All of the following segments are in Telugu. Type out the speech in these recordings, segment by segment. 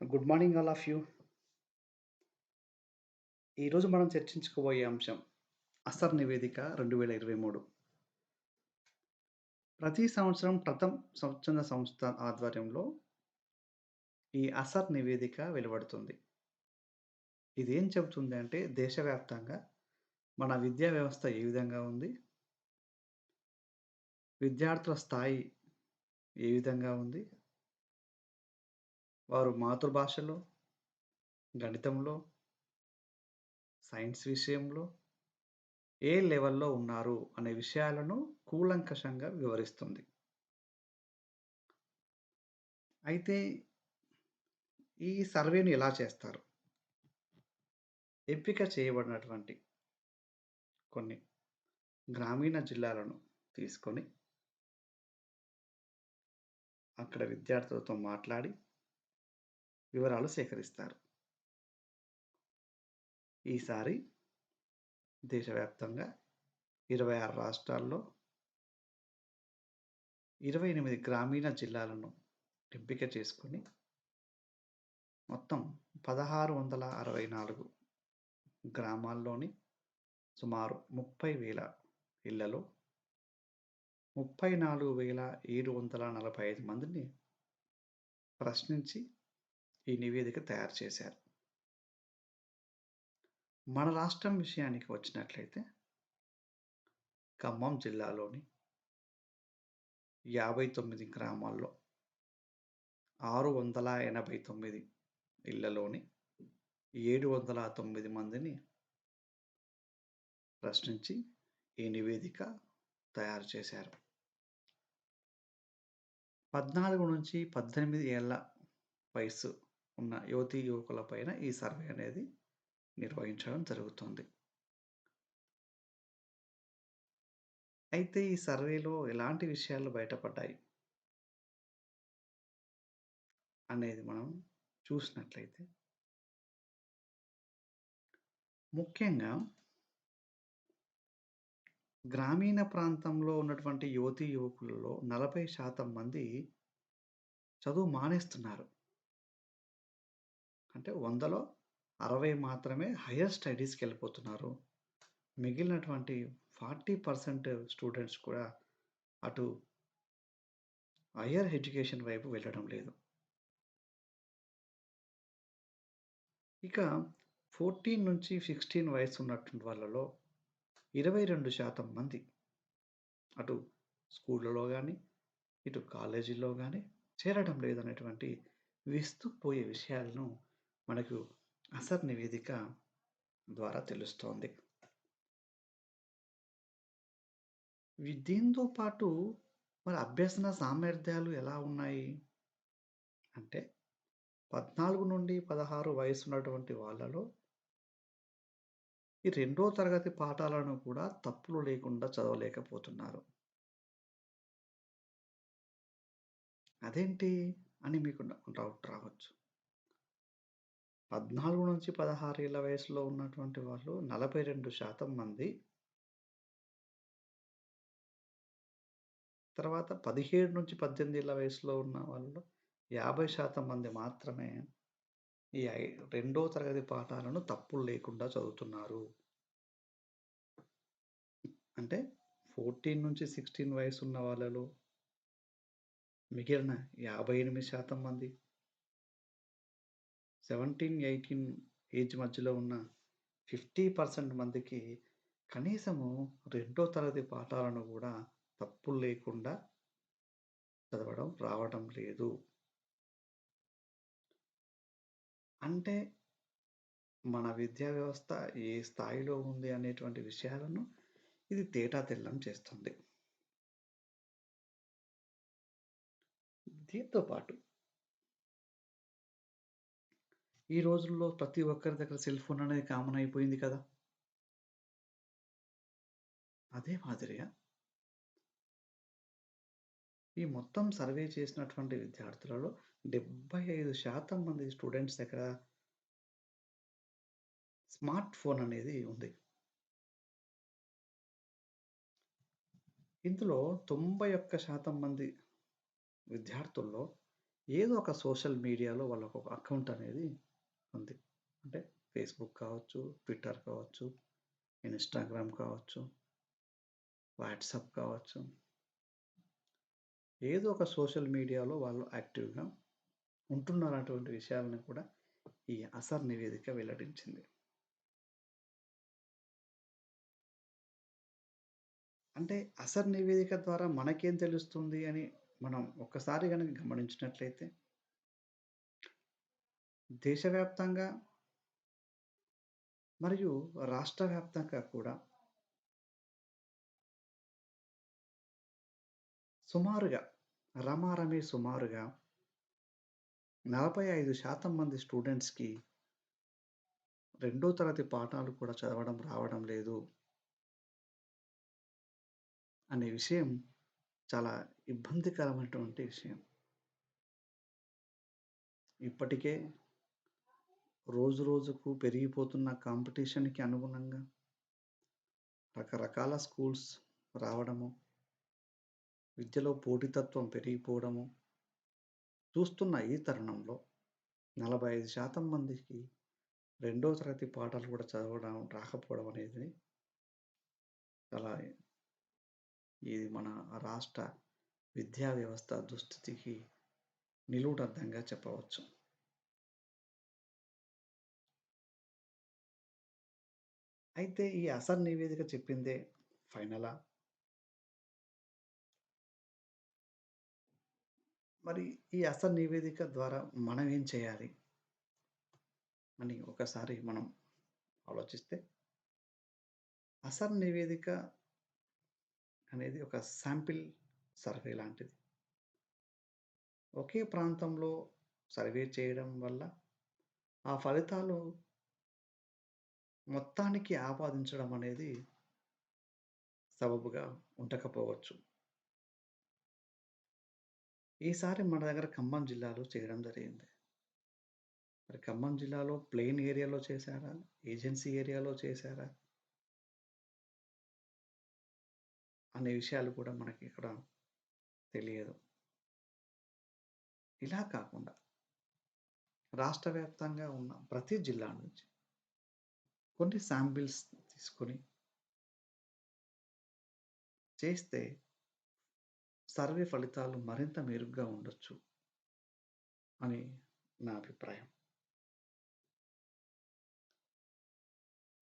Good morning all of you. ఈరోజు మనం చర్చించుకోబోయే అంశం అసర్ నివేదిక 2023. ప్రతి సంవత్సరం స్వచ్ఛంద సంస్థ ఆధ్వర్యంలో ఈ అసర్ నివేదిక వెలువడుతుంది. ఇదేం చెబుతుంది అంటే దేశవ్యాప్తంగా మన విద్యా వ్యవస్థ ఏ విధంగా ఉంది? విద్యార్థుల స్థాయి ఏ విధంగా ఉంది? వారు మాతృభాషలో, గణితంలో, సైన్స్ విషయంలో ఏ లెవెల్‌లో ఉన్నారు అనే విషయాలను కూలంకషంగా వివరిస్తుంది. అయితే ఈ సర్వేను ఎలా చేస్తారు? ఎంపిక చేయబడినటువంటి కొన్ని గ్రామీణ జిల్లాలను తీసుకొని, అక్కడ విద్యార్థులతో మాట్లాడి వివరాలు సేకరిస్తారు. ఈసారి దేశవ్యాప్తంగా 26 రాష్ట్రాల్లో 28 గ్రామీణ జిల్లాలను ఎంపిక చేసుకొని, మొత్తం 1664 గ్రామాల్లోని సుమారు 30,000 ఇళ్లలో 34,745 మందిని ప్రశ్నించి ఈ నివేదిక తయారు చేశారు. మన రాష్ట్రం విషయానికి వచ్చినట్లయితే ఖమ్మం జిల్లాలోని 59 గ్రామాల్లో 689 ఇళ్లలోని 709 మందిని ప్రశ్నించి ఈ నివేదిక తయారు చేశారు. 14-18 ఏళ్ల వయస్సు ఉన్న యువతీ యువకుల పైన ఈ సర్వే అనేది నిర్వహించడం జరుగుతుంది. అయితే ఈ సర్వేలో ఎలాంటి విషయాలు బయటపడ్డాయి అనేది మనం చూసినట్లయితే, ముఖ్యంగా గ్రామీణ ప్రాంతంలో ఉన్నటువంటి యువతీ యువకులలో 40% మంది చదువు మానేస్తున్నారు. అంటే 100లో 60 మాత్రమే హైయర్ స్టడీస్‌కెళ్ళిపోతున్నారు. మిగిలినటువంటి 40% స్టూడెంట్స్ కూడా అటు హైయర్ ఎడ్యుకేషన్ వైపు వెళ్ళడం లేదు. ఇక 14-16 వయస్సు ఉన్నటువంటి వాళ్ళలో 22% మంది అటు స్కూళ్ళలో గానీ, ఇటు కాలేజీల్లో గానీ చేరడం లేదనేటువంటి విస్తుపోయే విషయాలను మనకు అసర్ నివేదిక ద్వారా తెలుస్తోంది. దీంతో పాటు మరి అభ్యసన సామర్థ్యాలు ఎలా ఉన్నాయి? అంటే 14-16 వయసున్నటువంటి వాళ్ళలో ఈ రెండో తరగతి పాఠాలను కూడా తప్పులు లేకుండా చదవలేకపోతున్నారు. అదేంటి అని మీకు డౌట్ రావచ్చు. 14-16 ఏళ్ల వయసులో ఉన్నటువంటి వాళ్ళు 42% మంది, తర్వాత 17-18 ఏళ్ల వయసులో ఉన్న వాళ్ళు 50% మంది మాత్రమే ఈ రెండో తరగతి పాఠాలను తప్పులు లేకుండా చదువుతున్నారు. అంటే 14-16 వయసున్న వాళ్ళలో మిగిలిన 58% మంది, 17-18 ఏజ్ మధ్యలో ఉన్న 50% మందికి కనీసము రెండో తరగతి పాఠాలను కూడా తప్పులు లేకుండా చదవడం రావడం లేదు. అంటే మన విద్యా వ్యవస్థ ఏ స్థాయిలో ఉంది అనేటువంటి విషయాలను ఇది తేటాతెల్లం చేస్తుంది. దీంతో పాటు ఈ రోజుల్లో ప్రతి ఒక్కరి దగ్గర సెల్ ఫోన్ అనేది కామన్ అయిపోయింది కదా! అదే మాదిరిగా ఈ మొత్తం సర్వే చేసినటువంటి విద్యార్థులలో 75% మంది స్టూడెంట్స్ దగ్గర స్మార్ట్ ఫోన్ అనేది ఉంది. ఇందులో 91% మంది విద్యార్థుల్లో ఏదో ఒక సోషల్ మీడియాలో వాళ్ళకొక అకౌంట్ అనేది ఉంది. అంటే ఫేస్‌బుక్ కావచ్చు, ట్విట్టర్ కావచ్చు, ఇన్‌స్టాగ్రామ్ కావచ్చు, వాట్సాప్ కావచ్చు. ఏదో ఒక సోషల్ మీడియాలో వాళ్ళు యాక్టివ్‌గా ఉంటున్నారన్నటువంటి విషయాలను కూడా ఈ అసర్ నివేదిక వెల్లడించింది. అంటే అసర్ నివేదిక ద్వారా మనకేం తెలుస్తుంది అని మనం ఒక్కసారి గనక గమనించినట్లయితే, దేశవ్యాప్తంగా మరియు రాష్ట్ర వ్యాప్తంగా కూడా సుమారుగా రమారమి సుమారుగా 45% మంది స్టూడెంట్స్‌కి రెండో తరగతి పాఠాలు కూడా చదవడం రావడం లేదు అనే విషయం చాలా ఇబ్బందికరమైనటువంటి విషయం. ఇప్పటికే రోజు రోజుకు పెరిగిపోతున్న కాంపిటీషన్‌కి అనుగుణంగా రకరకాల స్కూల్స్ రావడము, విద్యలో పోటీతత్వం పెరిగిపోవడము చూస్తున్న ఈ తరుణంలో 45% మందికి రెండో తరగతి పాఠాలు కూడా చదవడం రాకపోవడం అనేది చాలా ఇది మన రాష్ట్ర విద్యా వ్యవస్థ దుస్థితికి నిలువుటద్దంగా చెప్పవచ్చు. అయితే ఈ అసర్ నివేదిక చెప్పిందే ఫైనలా? మరి ఈ అసర్ నివేదిక ద్వారా మనం ఏం చేయాలి? అని ఒకసారి మనం ఆలోచిస్తే, అసర్ నివేదిక అనేది ఒక శాంపిల్ సర్వే లాంటిది. ఒకే ప్రాంతంలో సర్వే చేయడం వల్ల ఆ ఫలితాలు మొత్తానికి ఆపాదించడం అనేది సబబుగా ఉండకపోవచ్చు. ఈసారి మన దగ్గర ఖమ్మం జిల్లాలో చేయడం జరిగింది. మరి ఖమ్మం జిల్లాలో ప్లెయిన్ ఏరియాలో చేశారా? ఏజెన్సీ ఏరియాలో చేశారా? అనే విషయాలు కూడా మనకిక్కడ తెలియదు. ఇలా కాకుండా రాష్ట్ర వ్యాప్తంగా ఉన్న ప్రతి జిల్లా నుంచి కొన్ని శాంపిల్స్ తీసుకొని చేస్తే సర్వే ఫలితాలు మరింత మెరుగ్గా ఉండొచ్చు అని నా అభిప్రాయం.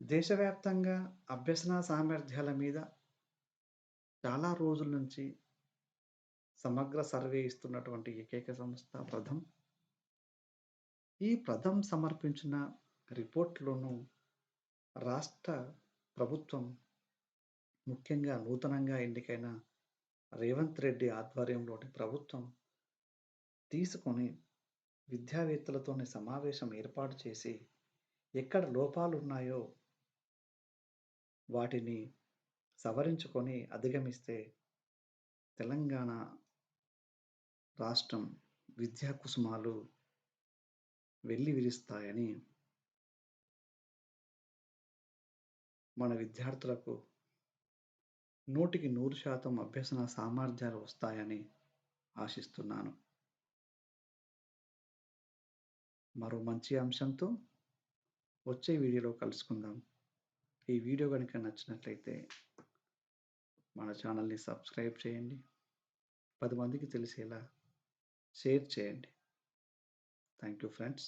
దేశవ్యాప్తంగా అభ్యసన సామర్థ్యాల మీద చాలా రోజుల నుంచి సమగ్ర సర్వే ఇస్తున్నటువంటి ఏకైక సంస్థ ప్రథమ్. ఈ ప్రథమ్ సమర్పించిన రిపోర్ట్‌లోనూ రాష్ట్ర ప్రభుత్వం ముఖ్యంగా నూతనంగా ఎన్నికైన రేవంత్ రెడ్డి ఆధ్వర్యంలోని ప్రభుత్వం తీసుకొని విద్యావేత్తలతోని సమావేశం ఏర్పాటు చేసి ఎక్కడ లోపాలున్నాయో వాటిని సవరించుకొని అధిగమిస్తే తెలంగాణ రాష్ట్రం విద్యా కుసుమాలు వెల్లివిరుస్తాయని, మన విద్యార్థులకు 100% అభ్యసన సామర్థ్యాలు వస్తాయని ఆశిస్తున్నాను. మరో మంచి అంశంతో వచ్చే వీడియోలో కలుసుకుందాం. ఈ వీడియో గనుక నచ్చినట్లయితే మన ఛానల్‌ని సబ్స్క్రైబ్ చేయండి. 10 మందికి తెలిసేలా షేర్ చేయండి. Thank you friends.